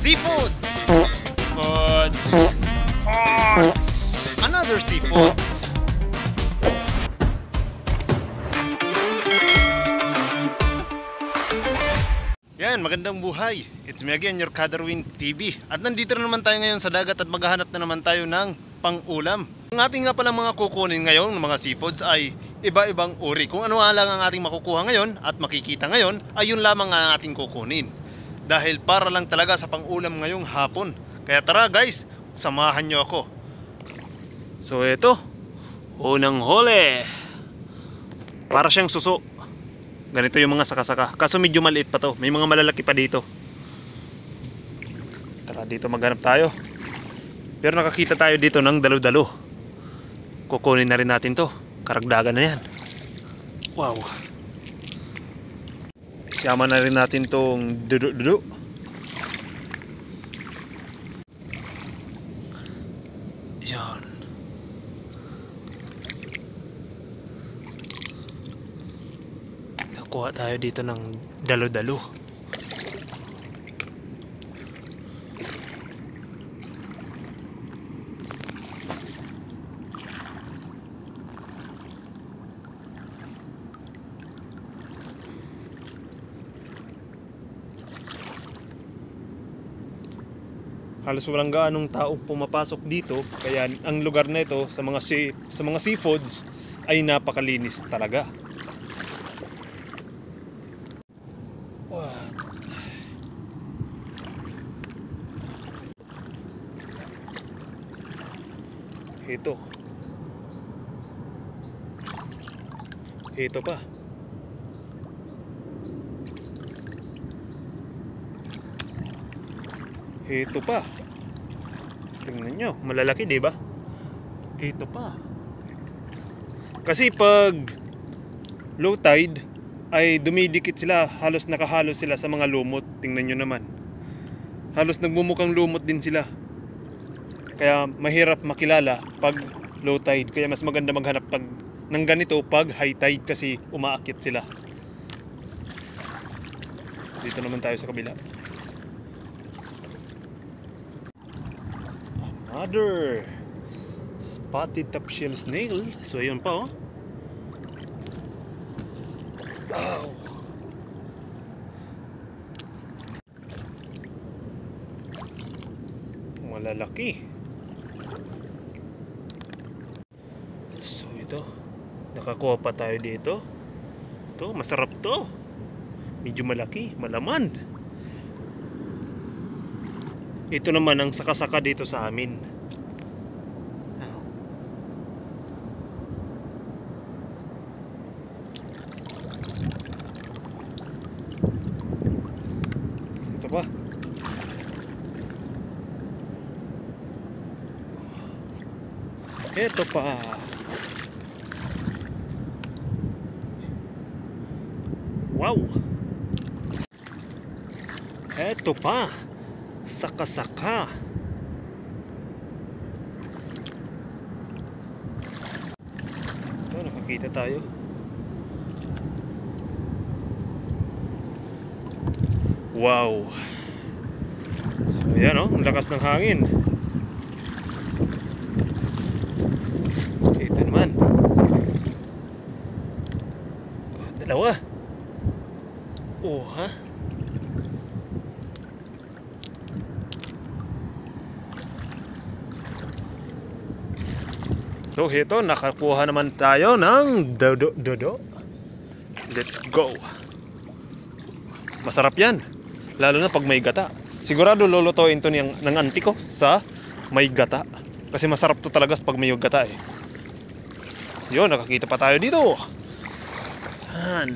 Seafoods! Foods! Foods! Another seafoods! Yan, magandang buhay. It's me again, your Kadarwin TV. At nandito na naman tayo ngayon sa dagat at maghahanap na naman tayo ng pang-ulam. Ang ating nga palang mga kukunin ngayon ng mga seafoods ay iba-ibang uri. Kung ano lang ang ating makukuha ngayon at makikita ngayon ay yun lamang ang ating kukunin. Dahil para lang talaga sa pang-ulam ngayong hapon. Kaya tara guys, samahan nyo ako. So ito, unang huli. Para siyang suso. Ganito yung mga saka-saka. Kaso medyo maliit pa to. May mga malalaki pa dito. Tara dito maghanap tayo. Pero nakakita tayo dito ng dalo-dalo. Kukunin na rin natin to. Karagdagan na yan. Wow. Isama na rin natin tong dudu-dudu. Yan. Kuha tayo dito ng dalo-dalo. Halos walang gaanong taong pumapasok dito, kaya ang lugar na ito sa mga seafoods ay napakalinis talaga. Ito. Ito pa. Ito pa. Tingnan nyo, malalaki, 'di ba? Ito pa. Kasi pag low tide ay dumidikit sila, halos nakahalo sila sa mga lumot. Tingnan nyo naman. Halos nagmumukhang lumot din sila. Kaya mahirap makilala pag low tide. Kaya mas maganda maghanap ng ganito pag high tide kasi umaakit sila. Dito naman tayo sa kabila. Another spotted topshell snail. So ayun pa oh. Wow. Malalaki. So ito, nakakuha pa tayo dito. Ito, masarap to. Medyo malaki, malaman. Ito naman ang saka-saka dito sa amin. Ito pa. Ito pa. Wow. Ito pa. Saka-saka. Ito, nakakita tayo. Wow. So yan oh, ang lakas ng hangin. Ito naman. Oh, dalawa. Oh ha. So ito, nakakuha naman tayo ng dodo. Let's go. Masarap yan. Lalo na pag may gata. Sigurado lulutuin to ng auntie ko sa may gata. Kasi masarap to talaga pag may gata eh. Yun, nakakita pa tayo dito. Yan.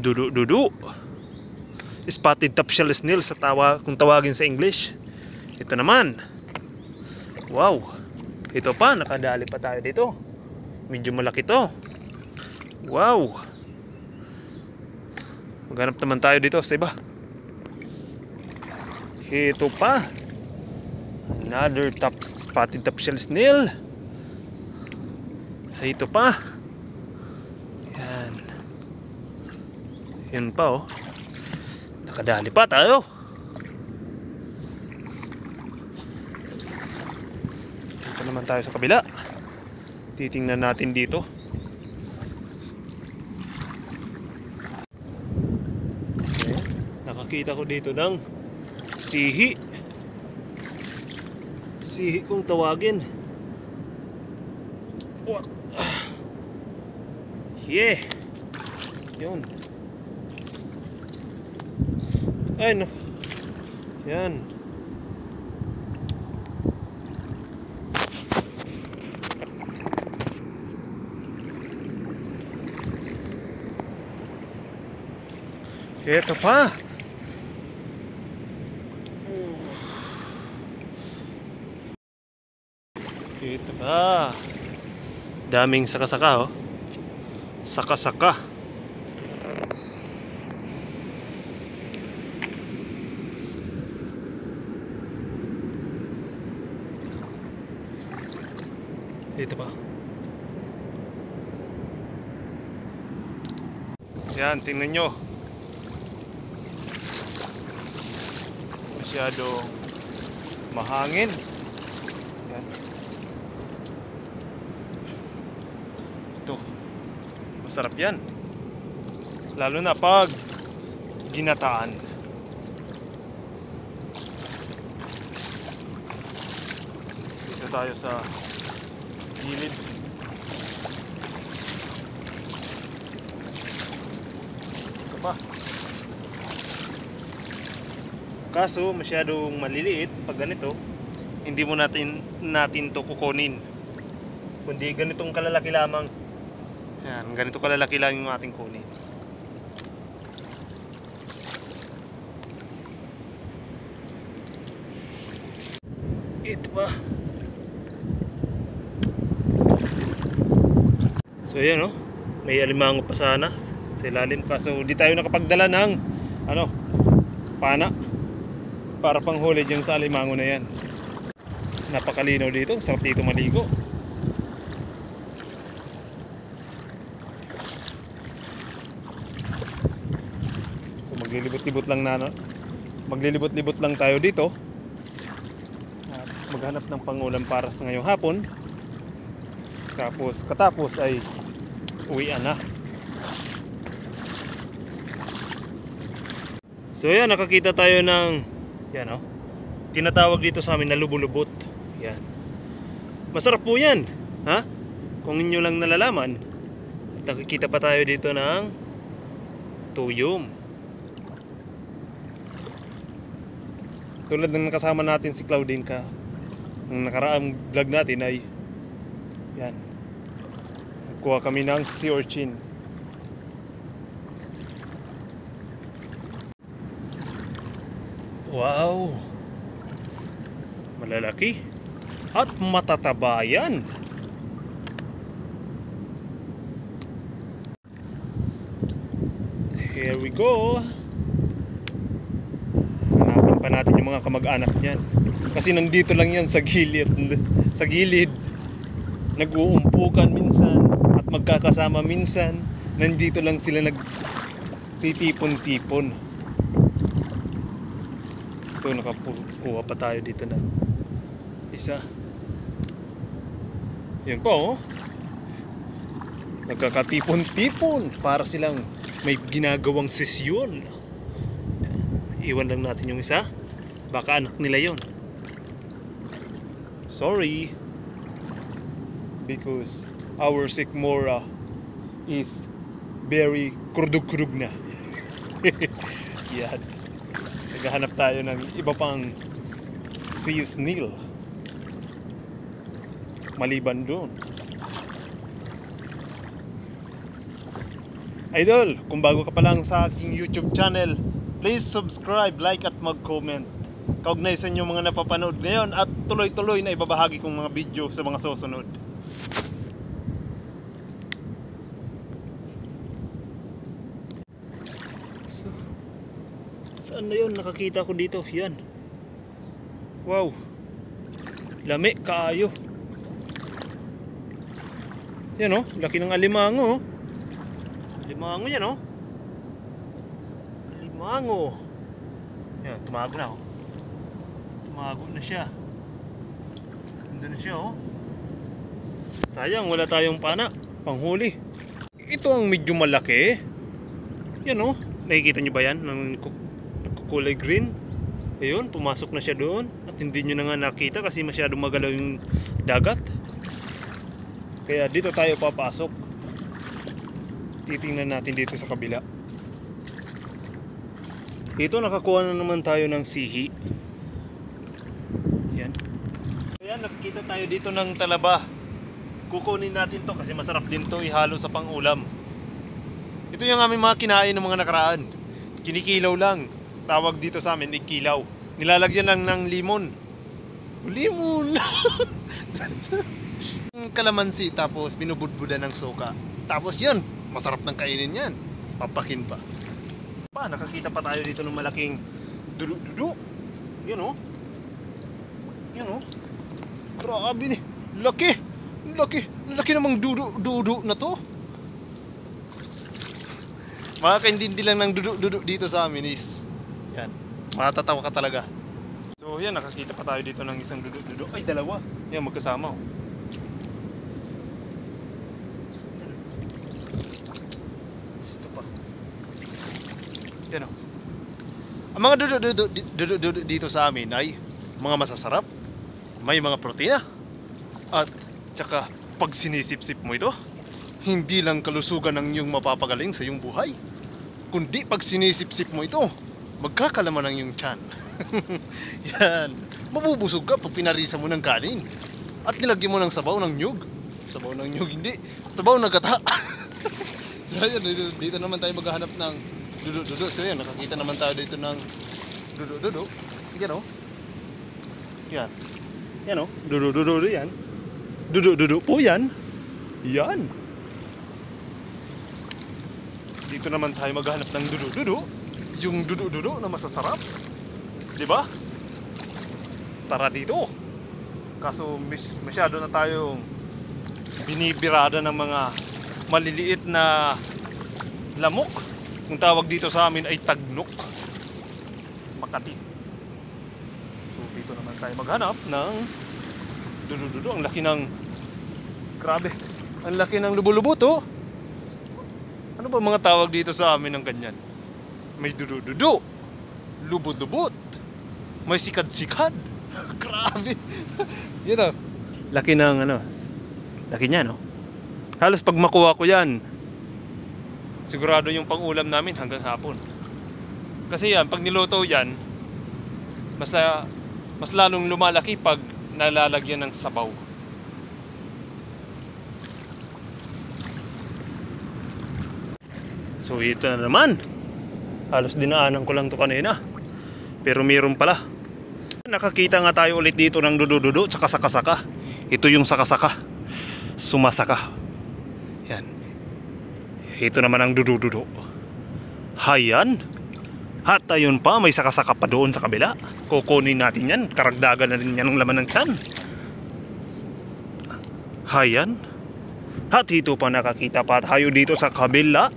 Dudu. Spotted topshell snail kung tawagin sa English. Ito naman. Wow. Ito pa, nakadali pa tayo dito. Medyo malaki to. Wow. Maghanap naman tayo dito sa iba. Ito pa. Another spotted topshell snail. Ito pa. Yan. Yun pa oh. Nakadali pa tayo. naman tayo sa kabila. Titingnan natin dito. Okay. Nakakita ko dito ng sihi. Sihi kung tawagin. What? Yeah. Yun. Ay no. Yan. Ito pa. Ito pa. Daming saka-saka oh. Saka-saka. Ito pa. Yan, tingnan nyo. Masyadong mahangin. Yan. Ito. Masarap yan. Lalo na pag ginataan. Dito tayo sa gilid. Ito pa. Kaso masyadong maliliit pag ganito, hindi mo natin to kukunin. Kundi ganitong kalalaki lamang. Yan, ganito kalalaki lang yung ating kunin. Ito pa. So yan oh, may alimango pa sana sa ilalim, kaso di tayo nakapagdala ng pana para panghuli dyan sa alimango na yan. Napakalinaw dito, sarap dito maligo. So maglilibot-libot lang tayo dito at maghanap ng pangulam para sa ngayong hapon. Tapos katapos ay uwian na. So yan, nakakita tayo ng yan oh, tinatawag dito sa amin na lubulubot. Yan, masarap po yan ha, kung inyo lang nalalaman. At nakikita pa tayo dito ng tuyom. Tulad ng kasama natin si Claudine ka ng nakaraang vlog natin ay yan, nagkuha kami ng sea urchin. Wow, malalaki at matataba yan. Here we go. Hanapin pa natin yung mga kamag-anak niyan, kasi nandito lang yan sa gilid. Sa gilid nag-uumpukan minsan at magkakasama minsan. Nandito lang sila nagtitipon-tipon. Ito, nakakuha pa tayo dito na isa. Yan po oh, nagkakatipon-tipon para silang may ginagawang sesyon. Iwan lang natin yung isa, baka anak nila yon. Sorry, because our sikmora is very krudug-krudug na. Yan. Naghahanap tayo ng iba pang sea snail maliban doon. Idol, kung bago ka pa lang sa aking YouTube channel, please subscribe, like at mag-comment. Kaugnay sa inyo mga napapanood ngayon at tuloy-tuloy na ibabahagi kong mga video sa mga susunod. So, saan na yun? Nakakita ko dito. Yan. Wow. Lami kaayo. Yan oh, laki ng alimango oh. Alimango yan oh. Alimango. Yan, tumago na oh. Tumago na siya. Nandun na siya oh. Sayang, wala tayong pana panghuli. Ito ang medyo malaki. Yan oh, nakikita nyo ba yan? Kulay green. Ayun, pumasok na siya doon. At hindi nyo na nga nakita kasi masyadong magalaw yung dagat. Kaya dito tayo papasok. Titingnan natin dito sa kabila. Ito, nakakuha na naman tayo ng sihi. Yan. Ayan, nakikita tayo dito ng talaba. Kukunin natin to kasi masarap din to ihalo sa pang-ulam. Ito yung aming mga kinain ng mga nakaraan. Kinikilaw lang. Tawag dito sa amin, ikilaw. Nilalagyan lang ng limon. Limon! Kalamansi, tapos binubudbudan ng suka. Tapos yun, masarap ng kainin yan. Papakin pa. Nakakita pa tayo dito ng malaking dudu-dudu. Yan oh. Yan oh. Grabe ni. Laki. Laki namang dudu na to. Makakaintindi lang ng dudu dito sa amin is yan. Matatawa ka talaga. So yan, nakakita pa tayo dito ng isang dudu. Ay, dalawa. Yan, magkasama oh. Yan o. Ang mga dudu dito sa amin ay mga masasarap, may mga protina, at tsaka pag sinisip-sip mo ito, hindi lang kalusugan ang iyong mapapagaling sa iyong buhay, kundi pag sinisip-sip mo ito, magkakalaman ang iyong tiyan. Yan. Mabubusog ka pag pinarisa mo ng kanin at nilagyan mo ng sabaw ng nyug. Sabaw ng nyug, hindi. Sabaw ng gata. Dito naman tayo maghahanap ng dudu. So yan, nakakita naman tayo dito ng dudu. Yan o. Yan. Yan o. Dudu yan. Dudu po yan. Yan. Dito naman tayo maghanap ng dudu. Yung dudu na masasarap. Diba? Tara dito. Kaso masyado na tayong binibirada ng mga maliliit na lamok. Ang tawag dito sa amin ay tagnok. Makati. So dito naman tayo maghanap ng dudu. Ang laki ng, grabe, ang laki ng lubo-lubo to. Ano ba mga tawag dito sa amin ng ganyan? May dudu, lubot-lubot, may sikad-sikad. Grabe. Yun o, laki ng ano, laki niya no. Halos pag makuha ko yan, sigurado yung pang-ulam namin hanggang hapon. Kasi yan, pag niluto yan, mas lalong lumalaki pag nalalagyan ng sabaw. So ito na naman. Halos dinaanan ko lang to kanina. Pero meron pala. Nakakita nga tayo ulit dito ng dudu tsaka saka-saka. Ito yung saka-saka. Sumasaka. Yan. Ito naman ang dudu. Hayan. At ayun pa, may saka-saka pa doon sa kabila. Kukunin natin yan. Karagdagan na rin yan ng laman ng tiyan. Hayan. At ito pa, nakakita pa tayo dito sa kabila.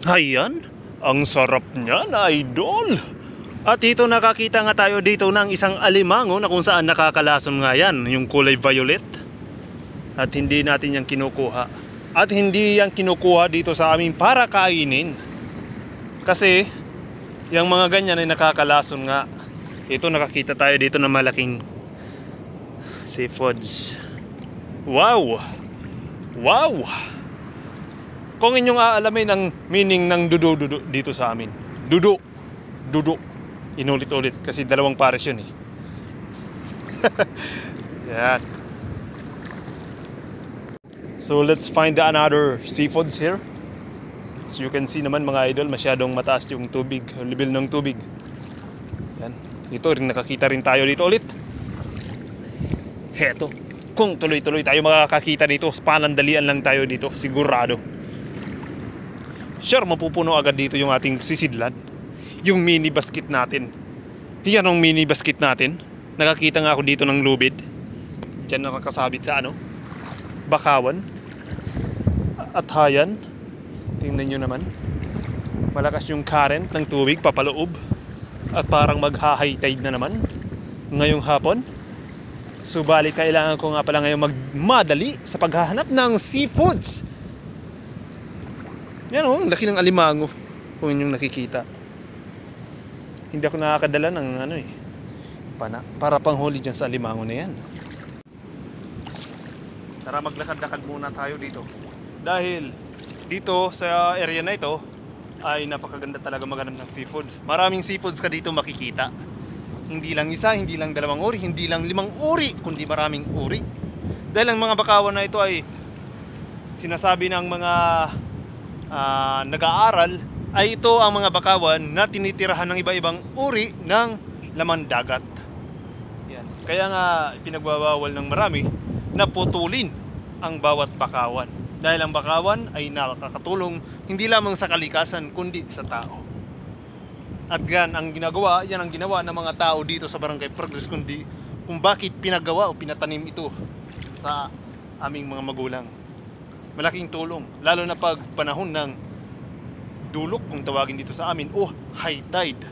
Hayan. Ang sarap niyan, idol. At ito, nakakita nga tayo dito ng isang alimango na kung saan nakakalason nga yan. Yung kulay violet. At hindi natin yan kinukuha. At hindi yan kinukuha dito sa amin para kainin. Kasi yung mga ganyan ay nakakalason nga. Ito, nakakita tayo dito ng malaking seafoods. Wow! Wow! Kung inyong aalamin ang meaning ng dudu dito sa amin. Dudu. Inulit-ulit kasi dalawang pares yun eh. Yan. So let's find another seafoods here. So you can see naman mga idol, masyadong mataas yung tubig, level ng tubig. Yan. Ito rin, nakakita rin tayo dito ulit. Heto. Kung tuloy-tuloy tayo makakakita dito, panandalian lang tayo dito, sigurado. Sure, mapupuno agad dito yung ating sisidlan. Yung mini basket natin. Yan ang mini basket natin. Nakakita nga ako dito ng lubid. Diyan nakakasabit sa ano, bakawan. At hayan. Tingnan nyo naman. Malakas yung current ng tubig papaloob. At parang magha-high tide na naman ngayong hapon. Subalit kailangan ko nga pala ngayon magmadali sa paghahanap ng seafoods. Yan o, laki ng alimango. Kung inyong nakikita. Hindi ako nakakadala ng para panghuli dyan sa alimango na yan. Tara, maglakad-lakad muna tayo dito. Dahil dito sa area na ito ay napakaganda talaga maghanap ng seafoods. Maraming seafoods ka dito makikita. Hindi lang isa, hindi lang 2 uri, hindi lang 5 uri, kundi maraming uri. Dahil ang mga bakawan na ito ay sinasabi ng mga nag-aaral ay ito ang mga bakawan na tinitirahan ng iba-ibang uri ng laman dagat. Yan. Kaya nga pinagbabawal ng marami na putulin ang bawat bakawan. Dahil ang bakawan ay nakakatulong hindi lamang sa kalikasan kundi sa tao. At yan ang ginawa ng mga tao dito sa Barangay Progress kundi kung bakit pinagawa o pinatanim ito sa aming mga magulang. Malaking tulong lalo na pag panahon ng dulok kung tawagin dito sa amin o high tide.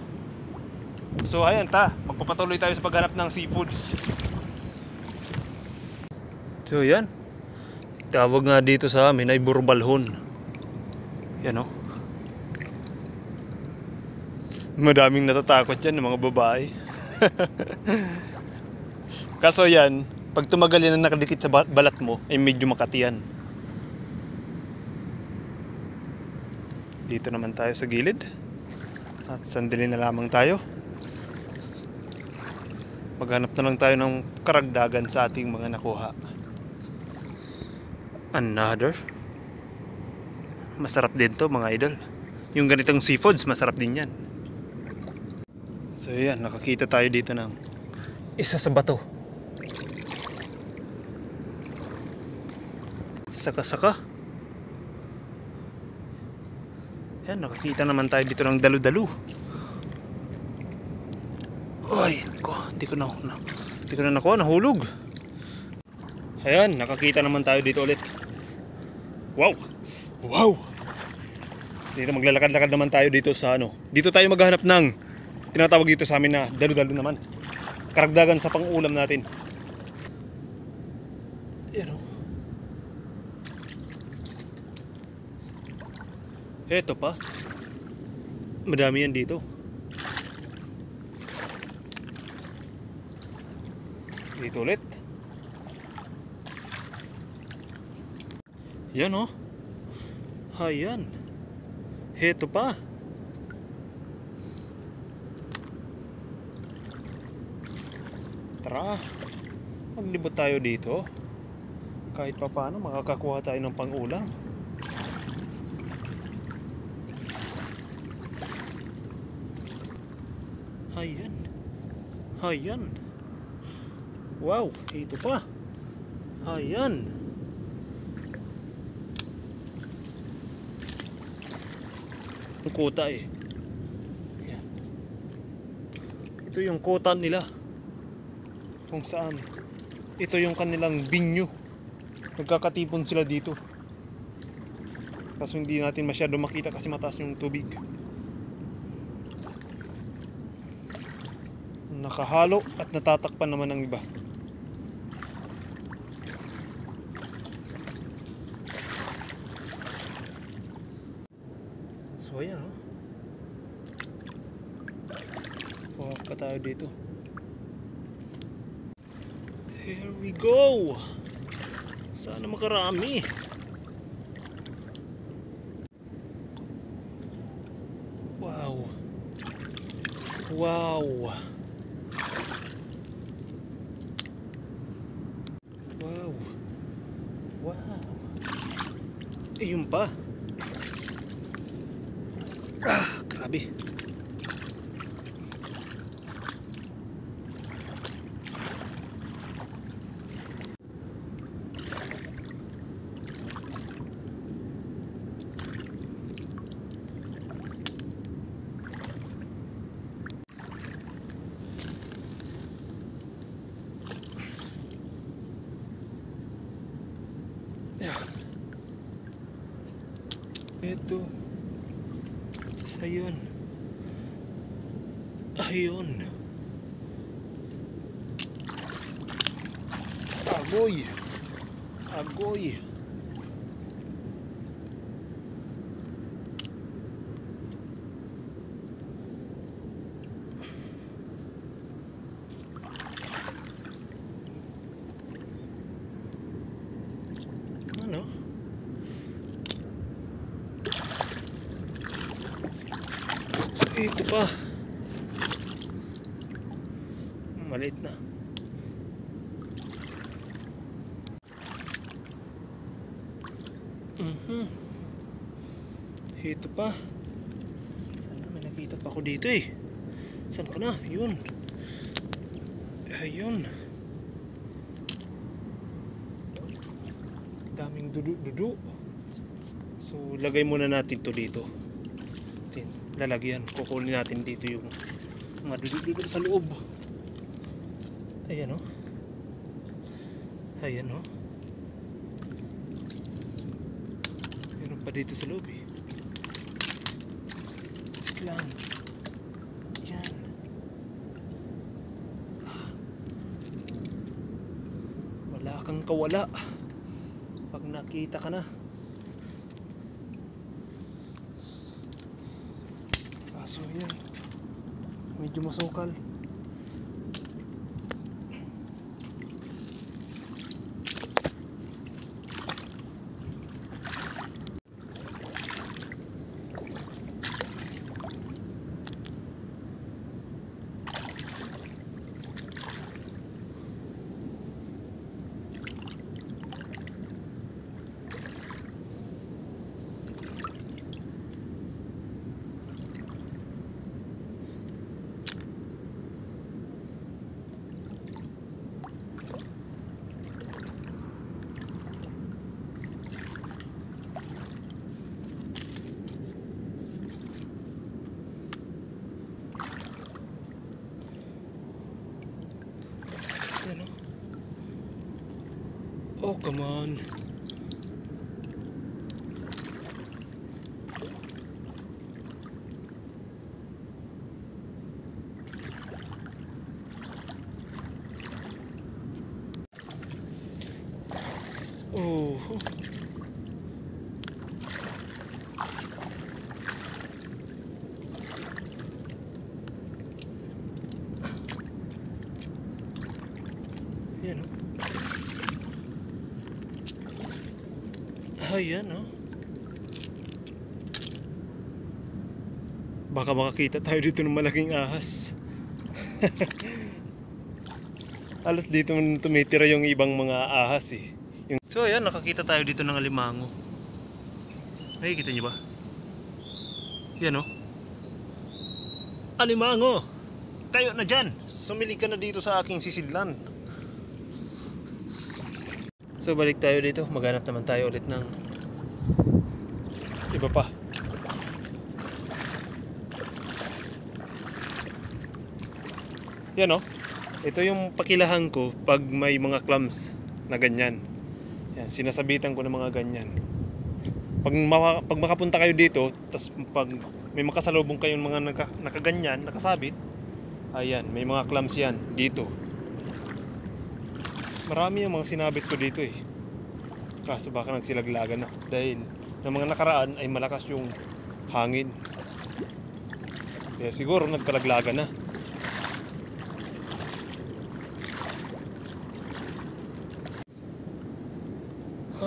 So ayan magpapatuloy tayo sa paghanap ng seafoods. So yan, tawag nga dito sa amin ay burbalhon. Yan o. Madaming natatakot yan ng mga babae. Kaso yan, pag tumagal yan na nakadikit sa balat mo, ay medyo makatiyan. Dito naman tayo sa gilid. At sandali na lamang tayo. Maghanap na lang tayo ng karagdagan sa ating mga nakuha. Another. Masarap din to mga idol. Yung ganitong seafoods, masarap din yan. So yan, nakakita tayo dito ng isa sa bato. Saka-saka. Yan, nakakita naman tayo dito ng dalu-dalu. Ay, hindi ko na nakuha, nahulog. Ayan, nakakita naman tayo dito ulit. Wow! Wow! Dito maglalakad-lakad naman tayo dito sa Dito tayo maghahanap ng tinatawag dito sa amin na dalu-dalu naman. Karagdagan sa pang-ulam natin. Ayan o. Eto pa. Madami yan dito. Dito ulit. Yan o. Ayan. Eto pa. Tara. Maglibot tayo dito. Kahit pa paano makakakuha tayo ng pang-ulam. Ayan. Ayan. Wow, ito pa. Ayan. Ang kuta eh. Ayan. Ito yung kuta nila. Kung saan ito yung kanilang binyo. Nagkakatipon sila dito. Kaso hindi natin masyado makita kasi mataas yung tubig. Nakahalo at natatakpan naman ang iba. So ayan o. Puwak pa tayo dito. Here we go. Sana makarami. Wow. Wow. Wow. Wow. Ayun pa. Grabe. Ito. Ayun. Ayun. Agoy. Agoy. Ano? Ito pa. Maliit na. Ito pa. Sana may nakita pa ako dito eh. Saan ka na? Yun. Ayun. Daming dudu. So lagay muna natin to dito. Lalagyan. Kukunin natin dito yung mga dudu sa loob. Ayan o. Ayan o. Meron pa dito sa loob eh. Lang. Yan. Wala kang kawala pag nakita ka na. Kaso yan, medyo masukal. Oh, come on. Oh. Yan, oh. Ayan, oh. Baka makakita tayo dito ng malaking ahas. Halos dito tumitira yung ibang mga ahas eh. So ayan, nakakita tayo dito ng alimango. Nakikita niyo ba? Yan, oh. Alimango! Tayo na dyan! Sumili ka na dito sa aking sisidlan. So balik tayo dito, maghanap naman tayo ulit ng iba pa. Yan, oh. Ito yung pakilahan ko pag may mga clams na ganyan. Yan, sinasabitan ko ng mga ganyan. Pag makapunta kayo dito, tas pag may makasalubong kayong mga nakaganyan, nakasabit, ayan, may mga clams yan dito. Marami yung mga sinabit ko dito eh. Kaso baka nagsilaglagan na. Dahil ng mga nakaraan ay malakas yung hangin. Kaya siguro nagkalaglagan na.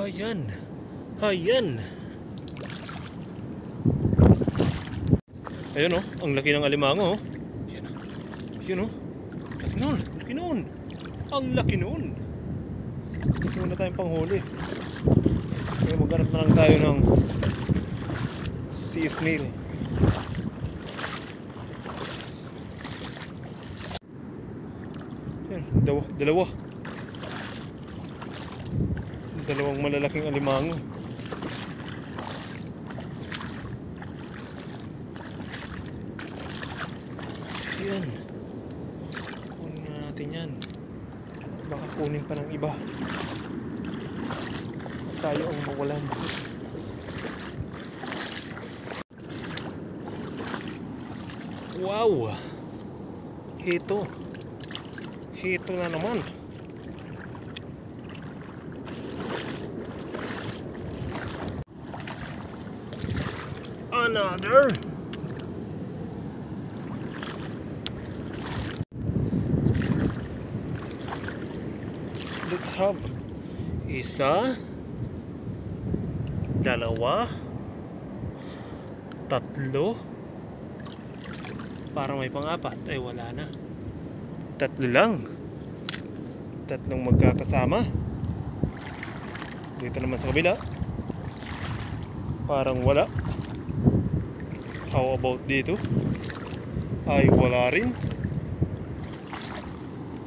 Ayan. Ayan. Ayun, oh. Ang laki ng alimango, oh. Yan, oh. Yun, oh. Laki nun. Laki nun. Ang laki nun. Gusto na tayong panghuli. Kaya maghanap na lang tayo ng sea snail. Yan, dalawang malalaking alimango. Yan, kunin na natin yan. Baka kunin pa ng iba at tayo ang mawalan. Wow! Hito na naman. Another. Let's have isa, dalawa, tatlo. Parang may pang-apat. Ay wala na. Tatlo lang. Tatlong magkakasama. Dito naman sa kabila parang wala. How about dito? Ay wala rin.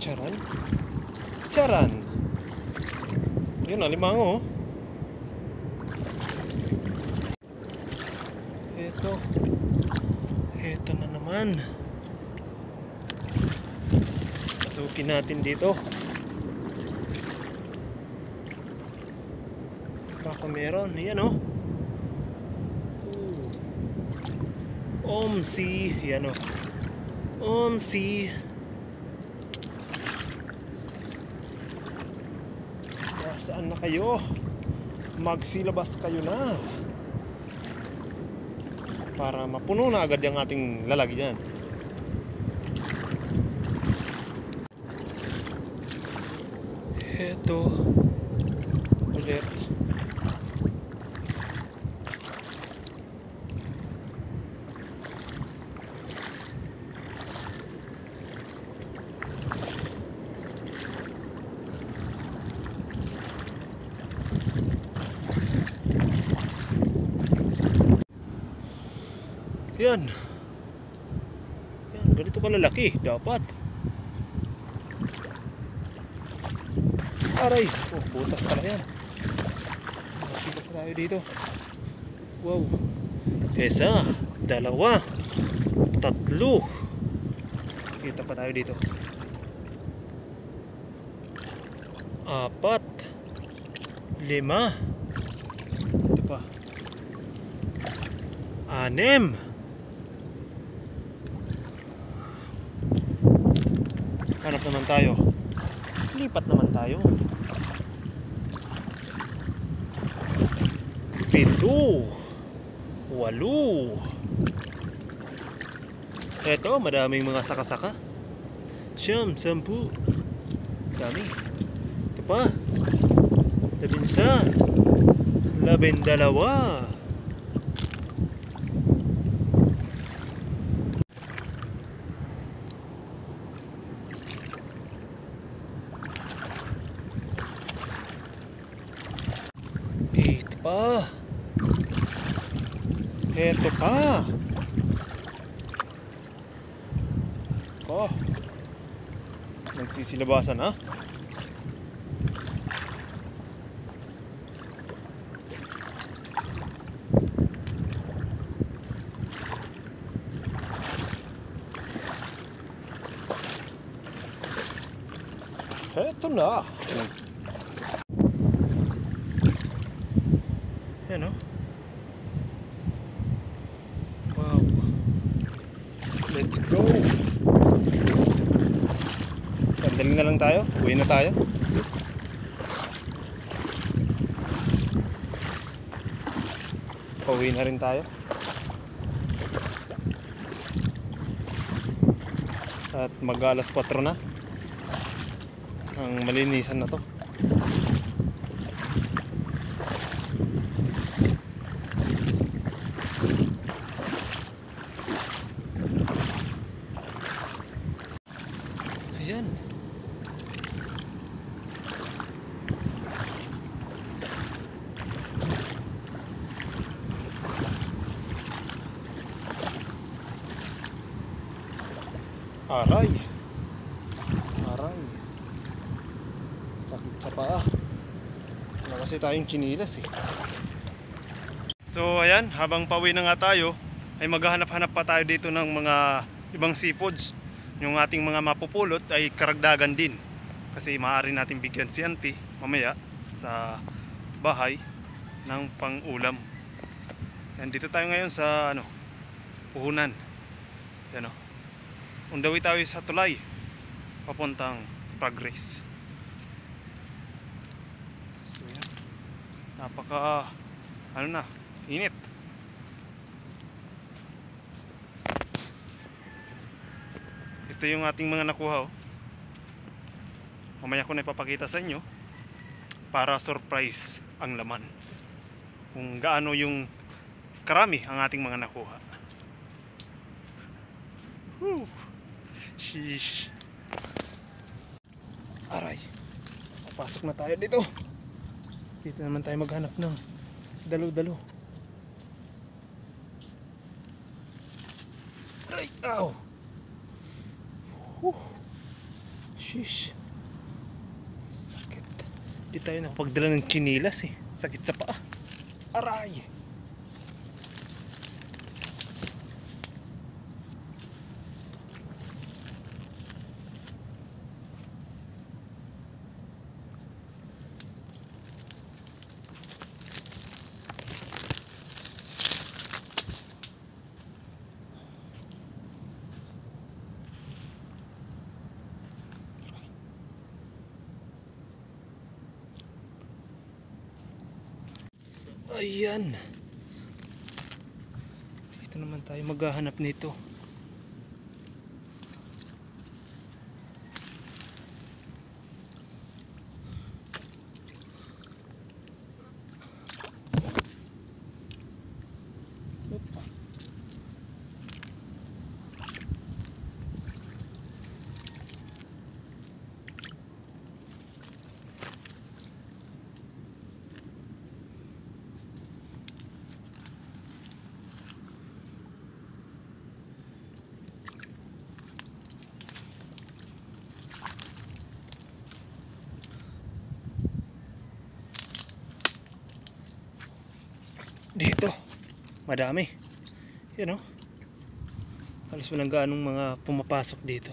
Charan. Charan. Yun, alimango. Ito na naman. Pasukin natin dito. Baka meron. Yan o. Omsi. Yan o. Omsi. Saan na kayo? Magsilabas kayo na para mapuno na agad yung ating lalagyan. Ito ulit. Yan. Yan, ganito kalalaki dapat. Aray, oh, butas pala yan. Makikita pa tayo dito. Wow. Isa, dalawa, tatlo. Kita pa tayo dito. Apat, lima. Ito pa. Anim. Hanap naman tayo. Lipat naman tayo. 7, 8. Eto, madaming mga saka-saka. 9, 10. Dami. Ito pa. 11, 12. Ito pa. Ito pa. Oh. Nagsisilabasan ha. Ito na. Yan o. Wow. Let's go. Sandali na lang tayo. Uwi na tayo. Pauwi na rin tayo. At mag-alas 4 na. Ang malinisan na to. Ayan. Aray. Aray. Sakit sa paa. Wala kasi tayong chinilas eh. So ayan, habang pauwi na nga tayo, ay maghahanap-hanap pa tayo dito ng mga ibang seafoods. Yung ating mga mapupulot ay karagdagan din. Kasi maaari natin bigyan si auntie mamaya sa bahay ng pang-ulam. Yan, dito tayo ngayon sa puhunan. Yan o. On the way tayo sa tulay papuntang Progress. So yan. Napaka init. Ito yung ating mga nakuha, oh. Mamaya ko na ipapakita sa inyo para surprise ang laman. Kung gaano yung karami ang ating mga nakuha. Whew. Sheesh. Aray. Papasok na tayo dito. Dito naman tayo maghanap ng dalo-dalo. Aray. Ow. Sheesh. Sakit. Di tayo nakapagdala ng chinilas eh. Sakit sa paa. Aray. Ayan. Dito naman tayo maghahanap nito. Opa. Dito madami, yan o. Halos walang gaanong mga pumapasok dito,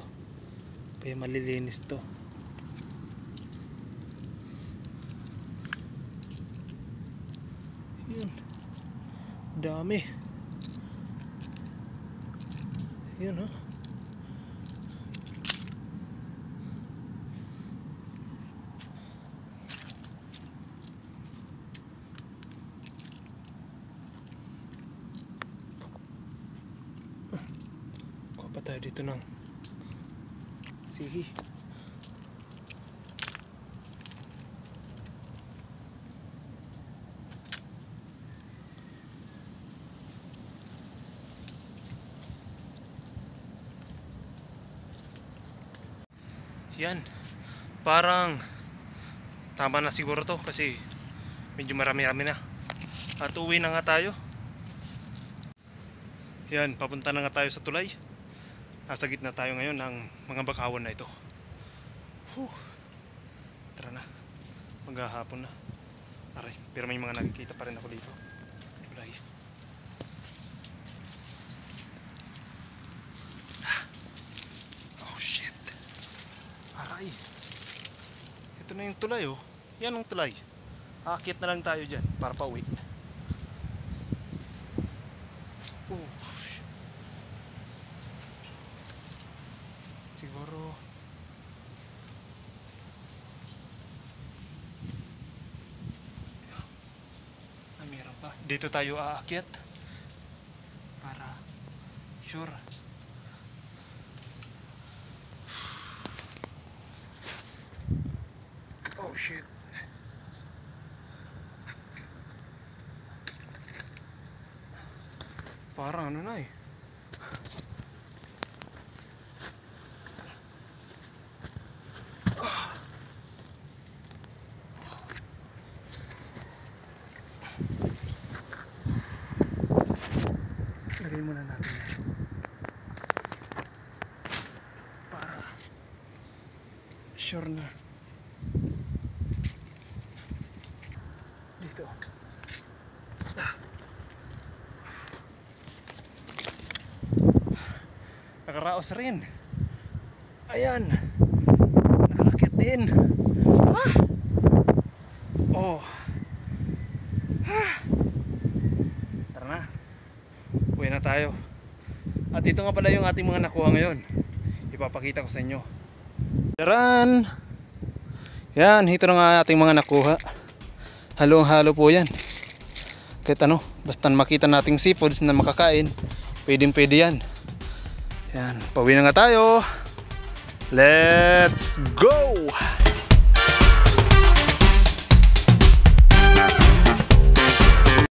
kaya malilinis to. Yan, dami. Yan o. Pa tayo dito ng sige. Yan, parang tama na siguro to kasi medyo marami-rami na at uwi na nga tayo. Yan, papunta na nga tayo sa tulay. Nasa gitna tayo ngayon ng mga bakawan na ito. Tara na, maghahapon na. Aray, pero may mga nakikita pa rin ako dito. Tulay. Oh shit. Aray. Ito na yung tulay, oh. Yan ang tulay. Aakyat na lang tayo dyan para pauwi. Siguro meron pa. Dito tayo aakyat para sure. Oh shit. Parang ano na eh. Lagay muna natin yan para sure na. Dito nakaraos rin. Ayan, nakarakit din. Oh. Tara na, uwi na tayo. At ito nga pala yung ating mga nakuha ngayon. Ipapakita ko sa inyo. Taran! Yan, ito na nga ating mga nakuha. Halong-halo po yan. Kahit ano, basta makita nating seafoods na makakain, pwedeng pwede yan. Yan, pauwi na nga tayo. Let's go!